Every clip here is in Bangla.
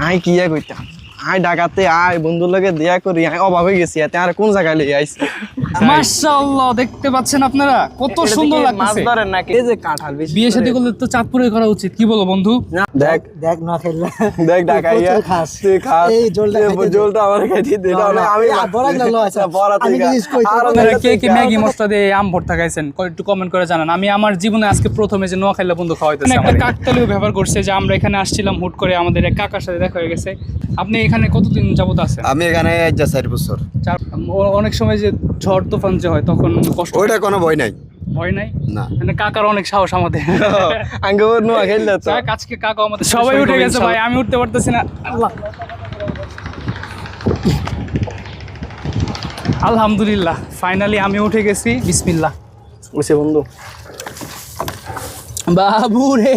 আই কি কইতাম আই ঢাকাতে আই বন্ধুর লগে দেয়া করি আই অবাক হয়ে গেছি এতে আর কোন জায়গায় লই আইছি মাশাআল্লাহ দেখতে পাচ্ছেন আপনারা কত সুন্দর লাগছে। মাছ ধরেন নাকি এই যে কাঁঠাল বেশি বিয়ে শাদী করলে তো চাঁদপুরে করা উচিত, কি বলো বন্ধু? দেখ দেখ না খেললে দেখ ঢাকাইয়া খাস তুই খাস এই জলটা আমার খাইতে দে আমি বড় লাগলো আচ্ছা বড় আমি থেকে জিনিস কইতে আর আপনারা কে কে ম্যাগি মশলা দিয়ে আম ভর্তা খাইছেন একটু কমেন্ট করে জানান। আমি আমার জীবনে আজকে প্রথমে যে নোয়াখালী বন্ধু খাওয়াইতেছি একটা কাকতালীয় ব্যবহার করছে যে আমরা এখানে আসছিলাম হুট করে আমাদের এক কাকার সাথে দেখা হয়ে গেছে। আপনি এখানে কতদিন যাবত আছেন? আমি এখানে 4 বছর। অনেক সময় যে ঝড় তুফান যে হয় তখন কষ্ট ওইটা কোনো ভয় নাই। ভয় নাই না মানে কাকার অনেক সাহস আমাদের। আঙ্গুর নোয়া খেললে তো আজকে কাকা আমাদের সবাই উঠে গেছে ভাই, আমি উঠতে পারতেছি না। আল্লাহ আলহামদুলিল্লাহ ফাইনালি আমি উঠে গেছি। বিসমিল্লাহ বসে বন্ধু বাবু রে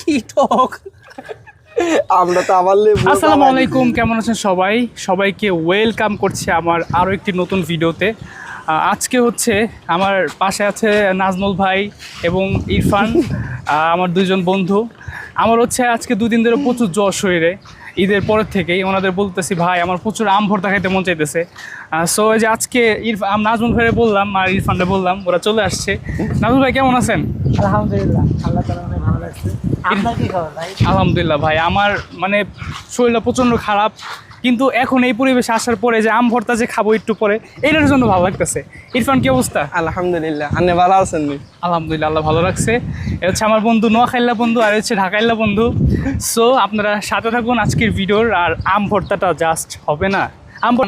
কি টক। আমরা তো আমার লেবু আসসালামু আলাইকুম, কেমন আছেন সবাই? সবাইকে ওয়েলকাম করছি আমার আরও একটি নতুন ভিডিওতে। আজকে হচ্ছে আমার পাশে আছে নাজমুল ভাই এবং ইরফান, আমার দুইজন বন্ধু। আমার হচ্ছে আজকে দুদিন ধরে প্রচুর জ্বর শরীরে, ঈদের পরের থেকেই ওনাদের বলতেছি ভাই আমার প্রচুর আম ভর্তা খাইতে মন চাইতেছে। সো এই যে আজকে নাজমুল ভাইরে বললাম আর ইরফানরে বললাম, ওরা চলে আসছে। নাজমুল ভাই কেমন আছেন? আলহামদুলিল্লাহ আল্লাহ তাআলা অনেক ভালো লাগছে। আপনার কি খবর ভাই? আলহামদুলিল্লাহ ভাই, আমার মানে শরীরটা প্রচণ্ড খারাপ, কিন্তু এখন এই পরিবেশে আসার পরে যে আম ভর্তা যে খাবো একটু পরে এইটার জন্য ভালো লাগতেছে। ইরফান কি অবস্থা? আলহামদুলিল্লাহ আপনি ভালো আছেন নি? আলহামদুলিল্লাহ আল্লাহ ভালো লাগছে। এ হচ্ছে আমার বন্ধু নোয়াখাইল্লা বন্ধু আর হচ্ছে ঢাকাইল্লা বন্ধু। সো আপনারা সাথে থাকুন আজকের ভিডিওর। আর আম ভর্তাটা জাস্ট হবে না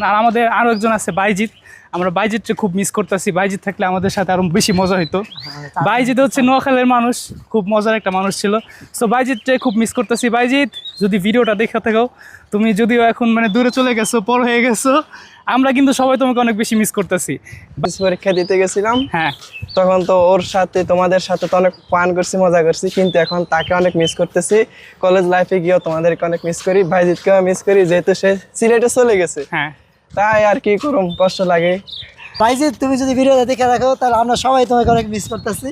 আর আমাদের আরও একজন আছে বাইজিৎ, আমরা বাইজিৎকে খুব মিস করতেছি। বাইজিৎ থাকলে আমাদের সাথে আরো বেশি মজা হইতো। বাইজিৎ হচ্ছে নোয়াখালীর মানুষ, খুব মজার একটা মানুষ ছিল। সো বাইজিৎকে খুব মিস করতেছি। বাইজিৎ যদি ভিডিওটা দেখে থাকো, তুমি যদিও এখন মানে দূরে চলে গেছো, পর হয়ে গেছো, আমরা কিন্তু সবাই তোমাকে অনেক বেশি মিস করতেছি। পরীক্ষা দিতে গেছিলাম, হ্যাঁ তখন তো ওর সাথে তোমাদের সাথে তো অনেক পান করছি, মজা করছি, কিন্তু এখন তাকে অনেক মিস করতেছি। কলেজ লাইফে গিয়েও তোমাদেরকে অনেক মিস করি, ভাইজিৎকেও মিস করি, যেহেতু সে সিলেটে চলে গেছে। হ্যাঁ তাই আর কি করুম, কষ্ট লাগে। ভাই যে তুমি যদি ভিডিওটা দেখে রাখো তাহলে আমরা সবাই তোমাকে অনেক মিস করতেছি।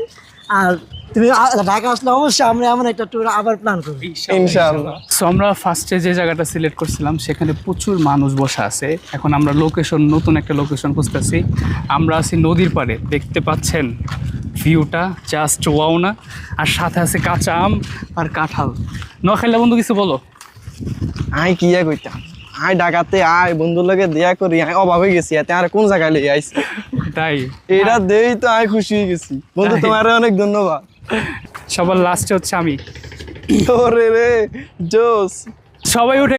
আর তুমি ঢাকা আসলে অবশ্যই আমরা এমন একটা ট্যুর আবার প্ল্যান করব ইনশাআল্লাহ। সো আমরা ফার্স্টে যে জায়গাটা সিলেক্ট করছিলাম সেখানে প্রচুর মানুষ বসা আছে। এখন আমরা নতুন একটা লোকেশন খুঁজতেছি। আমরা আছি নদীর পাড়ে, দেখতে পাচ্ছেন ভিউটা জাস্ট ওয়াও না। আর সাথে আছে কাঁচা আম আর কাঁঠাল। নোয়াখাইল্লা বন্ধু কিছু বলো। আই কি কইতাম আই ঢাকাতে আই বন্ধুর লগে দেয়া করি আই অবাক হয়ে গেছি এতে আর কোন জায়গায় লই আইছি। তাই এটা দেই তো আমি খুশি হয়ে গেছি বন্ধু, তোমার অনেক ধন্যবাদ। সবার লাস্টে হচ্ছে আমি। তোরে রে জোস সবাই উঠে